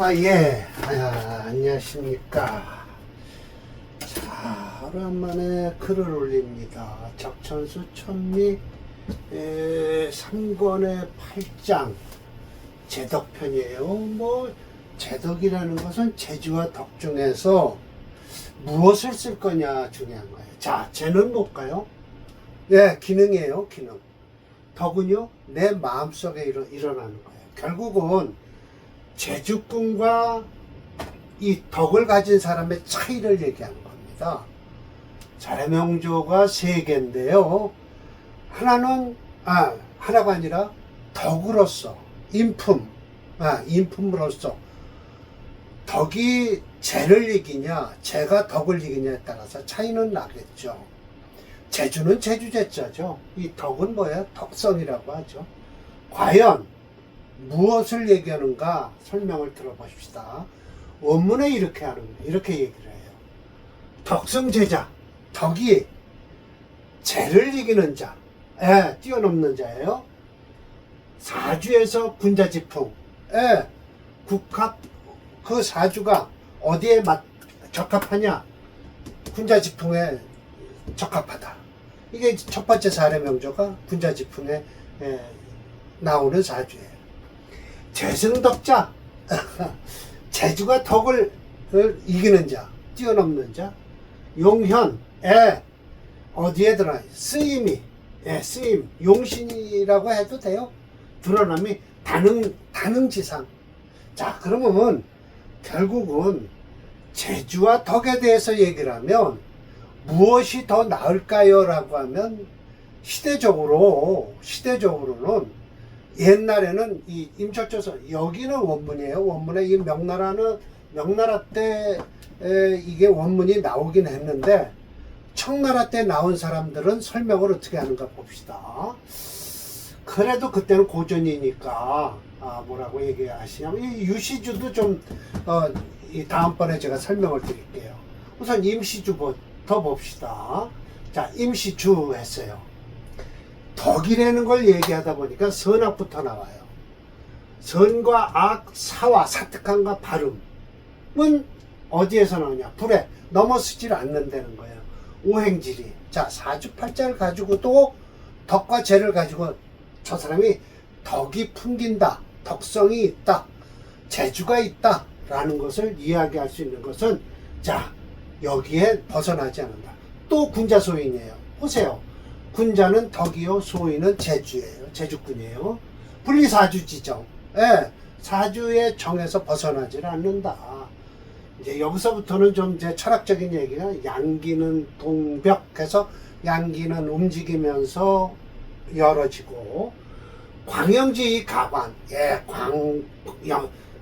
예. 안녕하십니까. 자, 오랜만에 글을 올립니다. 적천수 천리 3권의 8장 제덕편이에요. 제덕이라는 것은 제주와 덕 중에서 무엇을 쓸 거냐 중요한 거예요. 자, 제는 뭘까요? 예, 기능이에요, 기능. 덕은요, 내 마음속에 일어나는 거예요. 결국은 제주꾼과 이 덕을 가진 사람의 차이를 얘기하는 겁니다. 자래명조가 세 개인데요. 하나가 아니라 덕으로서, 인품으로서 덕이 재를 이기냐, 재가 덕을 이기냐에 따라서 차이는 나겠죠. 제주는 제주제자죠. 이 덕은 뭐예요? 덕성이라고 하죠. 과연 무엇을 얘기하는가 설명을 들어보십시다. 원문에 이렇게 얘기를 해요. 덕성제자, 덕이 재를 이기는 자, 뛰어넘는 자예요. 사주에서 군자지풍, 국합, 그 사주가 어디에 적합하냐? 군자지풍에 적합하다. 이게 첫 번째 사례명조가 군자지풍에 나오는 사주예요. 재승덕자, 제주가 덕을 이기는 자, 뛰어넘는 자. 용현, 어디에 드러나? 쓰임, 용신이라고 해도 돼요. 드러남이 다능지상. 자, 그러면 결국은 제주와 덕에 대해서 얘기를 하면 무엇이 더 나을까요? 라고 하면 시대적으로는 옛날에는 이 임철조선, 여기는 원문이에요. 원문에 이 명나라 때 이게 원문이 나오긴 했는데 청나라 때 나온 사람들은 설명을 어떻게 하는가 봅시다. 그래도 그때는 고전이니까 뭐라고 얘기하시냐면 이 유시주도 좀 이 다음번에 제가 설명을 드릴게요. 우선 임시주부터 봅시다. 자, 임시주 했어요. 덕이라는 걸 얘기하다 보니까 선악부터 나와요. 선과 악, 사와 사특함과 발음은 어디에서 나오냐? 불에 넘어서질 않는다는 거예요. 오행질이. 자, 사주팔자를 가지고도 덕과 재를 가지고 저 사람이 덕이 풍긴다, 덕성이 있다, 재주가 있다 라는 것을 이야기할 수 있는 것은, 자, 여기에 벗어나지 않는다. 또 군자소인이에요. 보세요. 군자는 덕이요, 소인은 제주예요. 제주꾼이에요. 분리사주지정. 사주의 정에서 벗어나질 않는다. 이제 여기서부터는 좀 이제 철학적인 얘기가, 양기는 동벽해서 양기는 움직이면서 열어지고, 광영지 가관,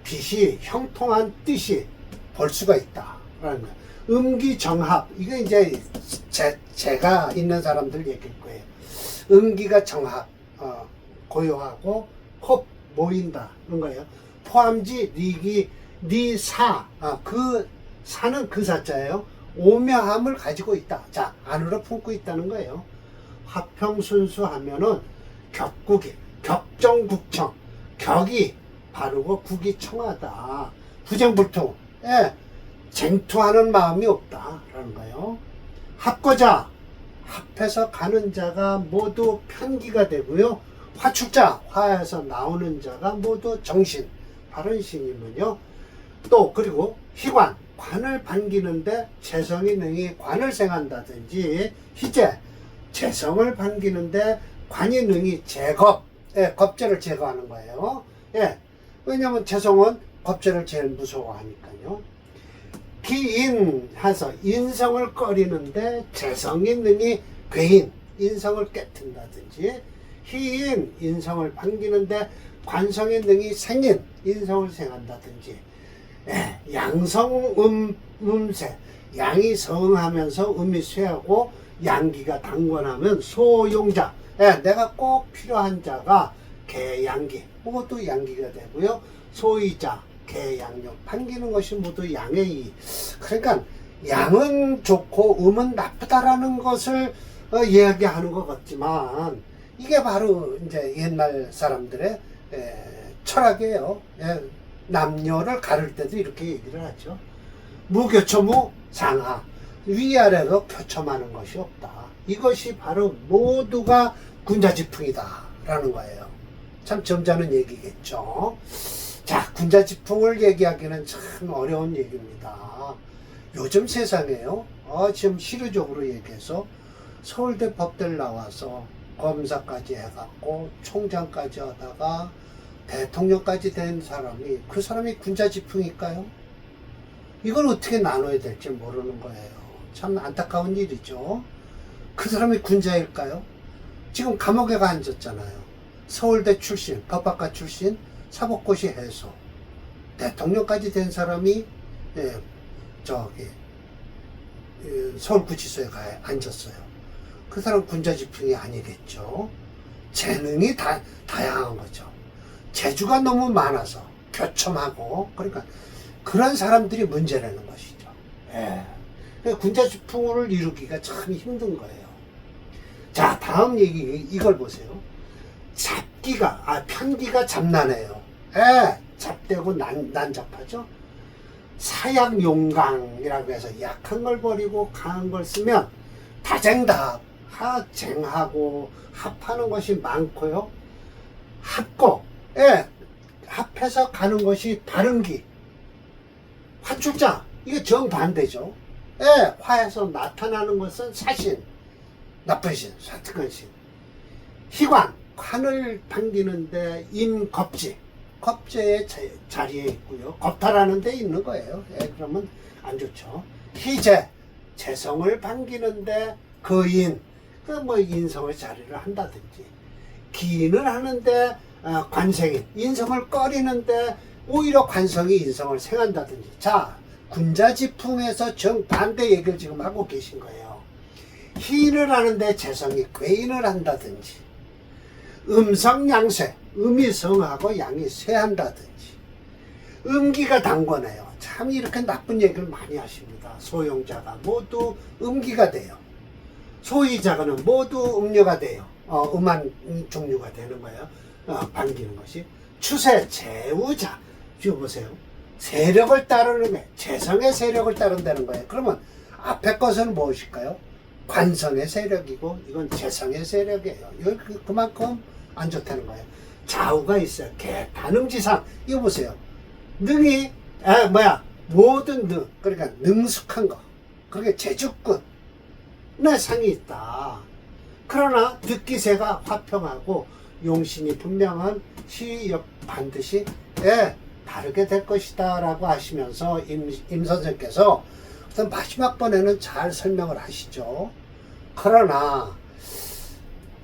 빛이 형통한 뜻이 볼 수가 있다라는 거예요. 음기정합, 이게 이제 제가 있는 사람들 얘기일 거예요. 음기가 정합, 고요하고 코 모인다 그런 거예요. 포함지 리기 리사, 그 사는 그 사자예요. 오묘함을 가지고 있다. 자, 안으로 품고 있다는 거예요. 화평순수 하면은 격국이, 격정국청, 격이 바르고 국이 청하다. 부정불통, 쟁투하는 마음이 없다라는 거예요. 합거자, 합해서 가는 자가 모두 편기가 되고요. 화축자, 화에서 나오는 자가 모두 정신, 바른 신이면요. 또 그리고 희관, 관을 반기는데 재성이 능히 관을 생한다든지, 희재, 재성을 반기는데 관이 능히 제겁, 겁재를 제거하는 거예요. 왜냐하면 재성은 겁재를 제일 무서워하니까요. 기인 해서 인성을 꺼리는데 재성이 능히 괴인, 인성을 깨튼다든지, 희인, 인성을 반기는데 관성이 능히 생인, 인성을 생한다든지, 양성 음세, 양이 성하면서 음이 쇠하고 양기가 당권하면 소용자, 내가 꼭 필요한 자가 개양기, 그것도 양기가 되고요. 소이자, 개양용, 반기는 것이 모두 양의 이. 그러니까 양은 좋고 음은 나쁘다라는 것을 이야기하는 것 같지만, 이게 바로 이제 옛날 사람들의 철학이에요. 남녀를 가를 때도 이렇게 얘기를 하죠. 무교초무 상하. 위아래로 교첨하는 것이 없다. 이것이 바로 모두가 군자지풍이다 라는 거예요. 참 점잖은 얘기겠죠. 자, 군자지풍을 얘기하기는 참 어려운 얘기입니다. 요즘 세상에요, 지금 시류적으로 얘기해서 서울대 법대를 나와서 검사까지 해갖고 총장까지 하다가 대통령까지 된 사람이, 그 사람이 군자지풍일까요? 이걸 어떻게 나눠야 될지 모르는 거예요. 참 안타까운 일이죠. 그 사람이 군자일까요? 지금 감옥에 가 앉았잖아요. 서울대 출신, 법학과 출신, 사법고시 해소, 대통령까지 된 사람이 서울구치소에 가 앉았어요. 그 사람 군자지풍이 아니겠죠. 재능이 다양한 거죠. 재주가 너무 많아서 교첨하고, 그러니까 그런 사람들이 문제라는 것이죠. 군자지풍을 이루기가 참 힘든 거예요. 자, 다음 얘기 이걸 보세요. 편기가 잡나네요. 잡되고 난잡하죠. 사약용강이라고 해서 약한 걸 버리고 강한 걸 쓰면 다쟁답, 쟁하고 합하는 것이 많고요. 합해서 가는 것이 바른기. 화출자, 이게 정반대죠. 화에서 나타나는 것은 사신, 나쁜 신, 사특한 신. 희관, 관을 반기는데 임겁지, 겁제의 자리에 있고요. 겁탈하는 데 있는 거예요. 그러면 안 좋죠. 희재, 재성을 반기는데 거인, 인성의 자리를 한다든지. 기인을 하는데 관생인, 인성을 꺼리는데 오히려 관성이 인성을 생한다든지. 자, 군자지풍에서 정반대 얘기를 지금 하고 계신 거예요. 희인을 하는데 재성이 괴인을 한다든지, 음성양쇠, 음이 성하고 양이 쇠한다든지, 음기가 당권해요. 참 이렇게 나쁜 얘기를 많이 하십니다. 소용자가 모두 음기가 돼요. 소위자가는 모두 음료가 돼요. 음한 종류가 되는 거예요. 반기는 것이. 추세, 재우자. 지금 보세요. 세력을 따르는 거예요. 재성의 세력을 따른다는 거예요. 그러면 앞에 것은 무엇일까요? 관성의 세력이고, 이건 재성의 세력이에요. 그만큼 안 좋다는 거예요. 좌우가 있어요. 단음지상. 이거 보세요. 능이, 모든 능. 그러니까 능숙한 거. 그게 재주꾼. 내 상이 있다. 그러나 듣기세가 화평하고 용신이 분명한 시역 반드시 다르게 될 것이다 라고 하시면서 임 선생께서 어떤 마지막 번에는 잘 설명을 하시죠. 그러나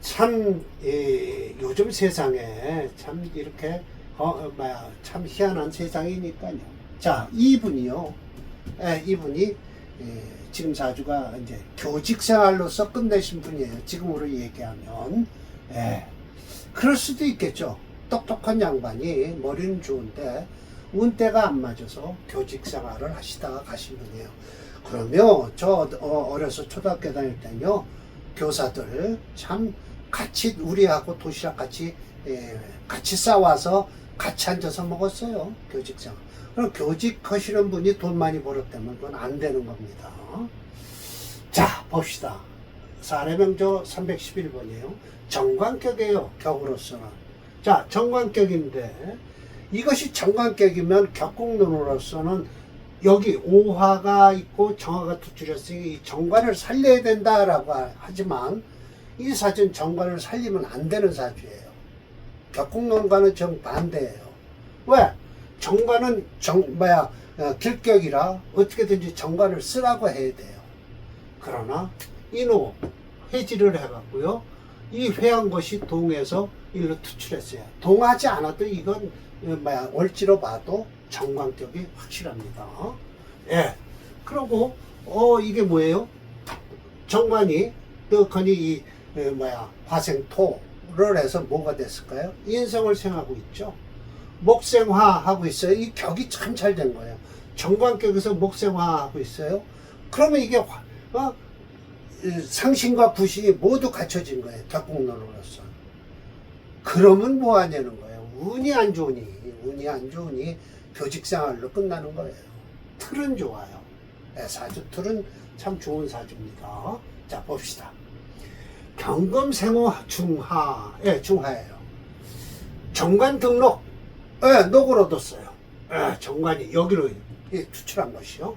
참 요즘 세상에 참 이렇게 참 희한한 세상이니까요. 자, 이분이요. 이분이 지금 사주가 이제 교직생활로서 끝내신 분이에요. 지금으로 얘기하면. 그럴 수도 있겠죠. 똑똑한 양반이 머리는 좋은데 운때가 안 맞아서 교직생활을 하시다가 가신 분이에요. 그러면 저 어려서 초등학교 다닐 때요, 교사들 참 같이 우리하고 도시락 같이 싸와서 같이 앉아서 먹었어요. 교직생활. 그럼 교직하시는 분이 돈 많이 벌었다면 그건 안 되는 겁니다. 자, 봅시다. 사례명조 311번이에요. 정관격이에요. 격으로서는. 자, 정관격인데 이것이 정관격이면 격국론으로서는 여기 오화가 있고 정화가 투출했으니 이 정관을 살려야 된다라고 하지만 이 사주는 정관을 살리면 안 되는 사주예요. 격국론과는 정반대예요. 왜? 정관은 길격이라 어떻게든지 정관을 쓰라고 해야 돼요. 그러나 인호 회지를 해갖고요, 이 회한 것이 동에서 일로 투출했어요. 동하지 않아도 이건 월지로 봐도 정관격이 확실합니다. 그리고 이게 뭐예요? 정관이 떡하니 이 화생토를 해서 뭐가 됐을까요? 인성을 생하고 있죠. 목생화하고 있어요. 이 격이 참 잘 된 거예요. 정관격에서 목생화하고 있어요. 그러면 이게 상신과 부신이 모두 갖춰진 거예요. 격국론으로서. 그러면 뭐 하냐는 거예요. 운이 안 좋으니 교직생활로 끝나는 거예요. 틀은 좋아요. 네, 사주 틀은 참 좋은 사주입니다. 자, 봅시다. 경금생호 중하, 예, 중하예요. 정관 등록, 예, 녹으로 뒀어요. 예, 정관이 여기로 추출한 것이요.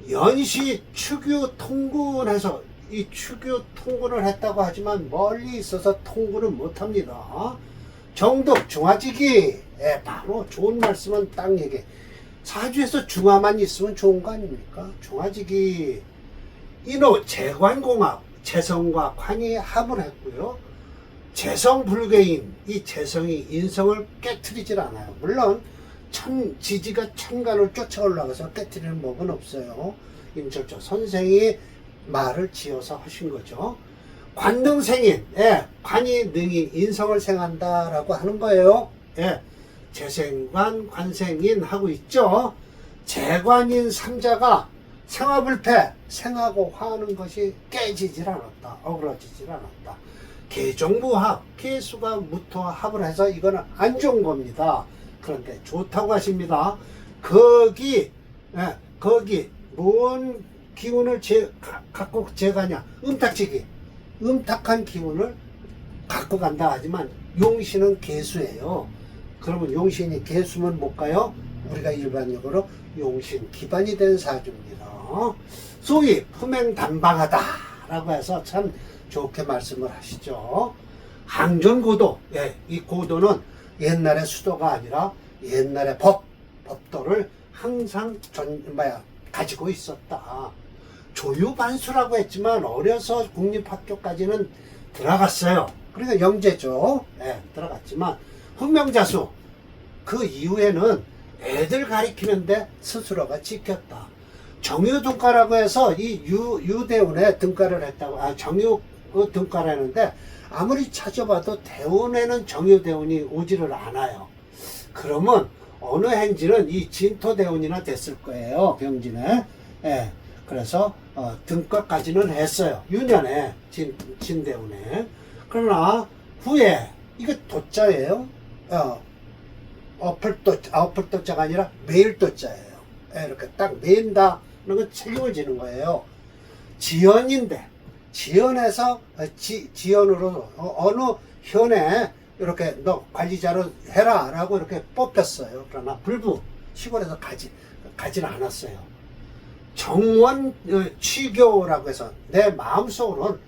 연시 축유 통군해서 이 축유 통군을 했다고 하지만 멀리 있어서 통군은 못합니다. 정독 중화지기, 예, 바로 좋은 말씀은 딱 얘기. 사주에서 중화만 있으면 좋은 거 아닙니까? 중화지기. 인호 재관공학, 재성과 관이 합을 했고요. 재성불개인, 이 재성이 인성을 깨트리질 않아요. 물론 지지가 천간을 쫓아 올라가서 깨트리는 법은 없어요. 임철조 선생이 말을 지어서 하신 거죠. 관등생인, 예, 관이 능인 인성을 생한다라고 하는 거예요. 예, 재생관, 관생인 하고 있죠. 재관인 삼자가 생화불패, 생하고 화하는 것이 깨지질 않았다. 어그러지질 않았다. 개종부합, 개수가 무토와 합을 해서 이거는 안 좋은 겁니다. 그런데 좋다고 하십니다. 거기 뭔 기운을 갖고 제가냐? 음탁지기. 음탁한 기운을 갖고 간다 하지만 용신은 개수예요. 그러면 용신이 개수면 못 가요? 우리가 일반적으로 용신 기반이 된 사주입니다. 소위 품행단방하다라고 해서 참 좋게 말씀을 하시죠. 항전고도, 예, 이 고도는 옛날의 수도가 아니라 옛날의 법도를 항상 가지고 있었다. 조유반수라고 했지만 어려서 국립학교까지는 들어갔어요. 그러니까 영재죠. 예, 들어갔지만 훈명자수 그 이후에는 애들 가리키는데 스스로가 지켰다. 정유등가라고 해서 이 유대운에 등가를 했다고, 정유 등가를 했는데 아무리 찾아봐도 대운에는 정유대운이 오지를 않아요. 그러면 어느 행지는 이 진토대운이나 됐을 거예요. 병진에. 예. 그래서 등가까지는 했어요. 유년에 진대운에. 그러나 후에 이게 도자예요. 어플도자가 아니라 매일도자예요. 예, 이렇게 딱 매인다는 건 책임을 지는 거예요. 지연인데 지연에서 지연으로 어느 현에 이렇게 너 관리자로 해라 라고 이렇게 뽑혔어요. 그러나 불부 시골에서 가진 않았어요. 정원 취교라고 해서 내 마음속으로는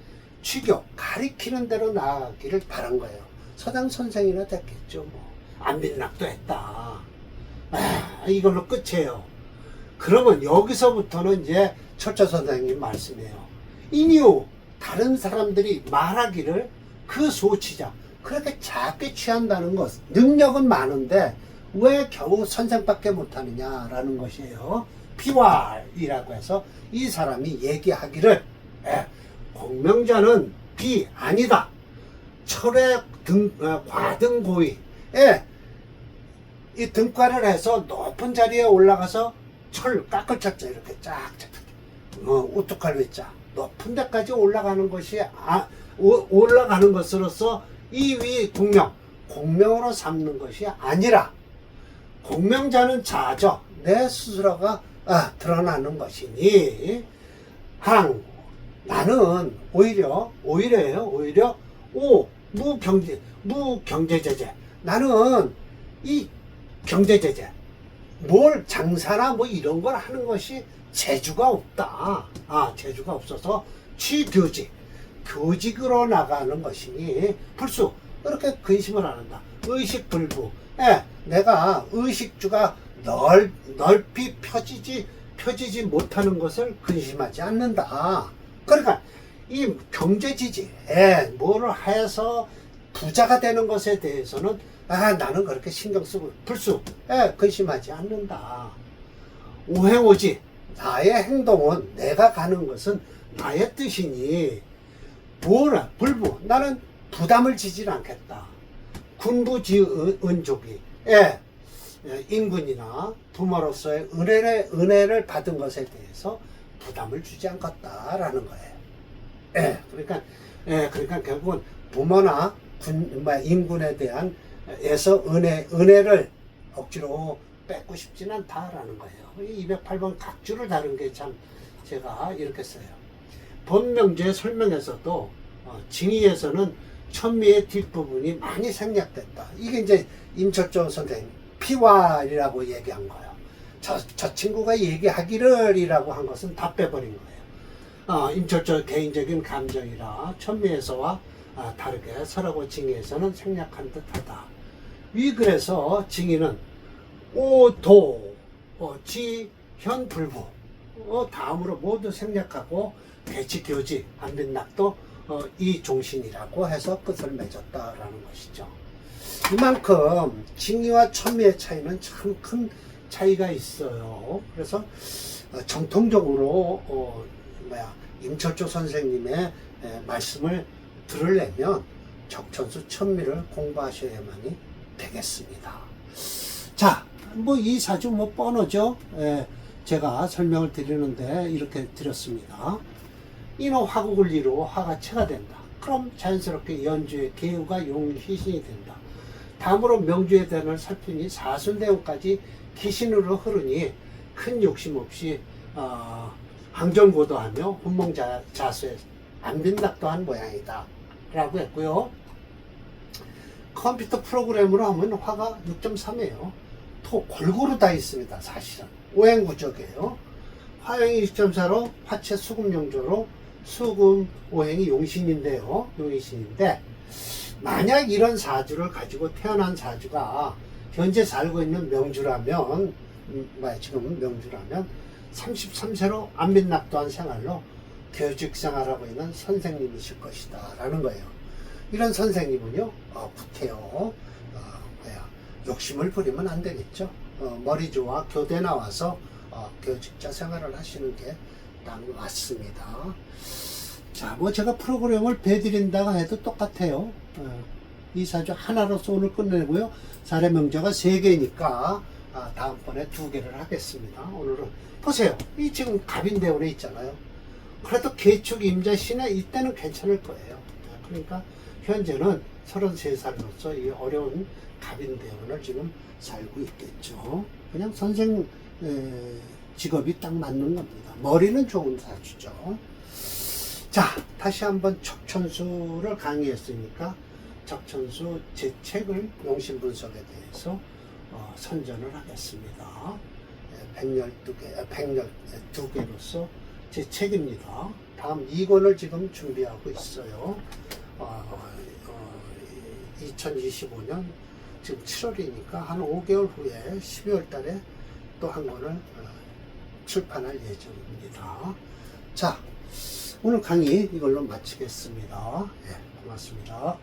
취교 가리키는 대로 나아가기를 바란 거예요. 서당 선생이나 됐겠죠. 뭐 안빈락도 했다. 이걸로 끝이에요. 그러면 여기서부터는 이제 철저 선생님 말씀이에요. 인유 다른 사람들이 말하기를 그 소치자 그렇게 작게 취한다는 것, 능력은 많은데 왜 겨우 선생밖에 못하느냐라는 것이에요. 비왈이라고 해서 이 사람이 얘기하기를 공명자는 비 아니다. 철의 과등고의 이 등과를 해서 높은 자리에 올라가서 철 깎을 쳤자 이렇게 쫙쫙 우뚝할 위자 높은 데까지 올라가는 것이 올라가는 것으로서 이 위 공명으로 삼는 것이 아니라 공명자는 자저 내 스스로가 드러나는 것이니 나는 오히려 무경제제재 나는 이 경제제재 뭘 장사나 뭐 이런 걸 하는 것이 재주가 없다. 재주가 없어서 교직으로 나가는 것이니 불수 그렇게 근심을 안 한다. 의식불부. 내가 의식주가 넓이 펴지지 못하는 것을 근심하지 않는다. 그러니까 이 경제지지, 뭐를 해서 부자가 되는 것에 대해서는 나는 그렇게 신경 쓰고 불수, 근심하지 않는다. 오행오지, 나의 행동은 내가 가는 것은 나의 뜻이니 불부, 나는 부담을 지질 않겠다. 군부지은족이, 인군이나 부모로서의 은혜를 받은 것에 대해서 부담을 주지 않겠다라는 거예요. 그러니까 결국은 부모나 인군에 대한 은혜를 억지로 뺏고 싶진 않다라는 거예요. 이 208번 각주를 다룬 게 참 제가 이렇게 써요. 본명주의 설명에서도 징의에서는 천미의 뒷부분이 많이 생략됐다. 이게 이제 임철조 선생님 피왈이라고 얘기한 거예요. 저 친구가 얘기하기를 이라고 한 것은 다 빼버린 거예요. 임철조 개인적인 감정이라 천미에서와 다르게 설하고 징의에서는 생략한 듯하다. 위 그래서 징의는 오도 지 현 불부 다음으로 모두 생략하고 대치 교지 안빈낙도 이 종신이라고 해서 끝을 맺었다라는 것이죠. 이만큼 징의와 천미의 차이는 참 큰 차이가 있어요. 그래서 정통적으로 임철조 선생님의 말씀을 들으려면 적천수 천미를 공부하셔야만이 되겠습니다. 자, 뭐 이 사주 뭐 뻔하죠. 제가 설명을 드리는데 이렇게 드렸습니다. 인호 화국을 이루어 화가 체가 된다. 그럼 자연스럽게 연주의 계우가 용희신이 된다. 다음으로 명주의 대안을 살피니 사순대운까지 기신으로 흐르니 큰 욕심 없이 항정고도하며 훈몽자수에 안빈낙도한 모양이다 라고 했고요. 컴퓨터 프로그램으로 하면 화가 6.3이에요. 토 골고루 다 있습니다. 사실은 오행구적이에요. 화형이 6.4로 화체 수금용조로 수금 오행이 용신인데요. 용신인데 만약 이런 사주를 가지고 태어난 사주가 현재 살고 있는 명주라면 지금 명주라면 33세로 안빈낙도한 생활로 교직생활하고 있는 선생님이실 것이다 라는 거예요. 이런 선생님은요 구태여 욕심을 부리면 안 되겠죠. 머리 좋아 교대 나와서 교직자 생활을 하시는 게 딱 맞습니다. 자, 뭐 제가 프로그램을 배드린다고 해도 똑같아요. 이 사주 하나로서 오늘 끝내고요. 사례 명제가 3개니까 다음번에 2개를 하겠습니다. 오늘은 보세요. 이 지금 갑인대운에 있잖아요. 그래도 개축 임자 신에 이때는 괜찮을 거예요. 그러니까 현재는 33살로서 이 어려운 갑인대운을 지금 살고 있겠죠. 그냥 선생 직업이 딱 맞는 겁니다. 머리는 좋은 사주죠. 자, 다시 한번 적천수를 강의했으니까 적천수 제 책을 용신분석에 대해서 선전을 하겠습니다. 112개로서 제 책입니다. 다음 2권을 지금 준비하고 있어요. 2025년 지금 7월이니까 한 5개월 후에 12월 달에 또 한 권을 출판할 예정입니다. 자, 오늘 강의 이걸로 마치겠습니다. 고맙습니다.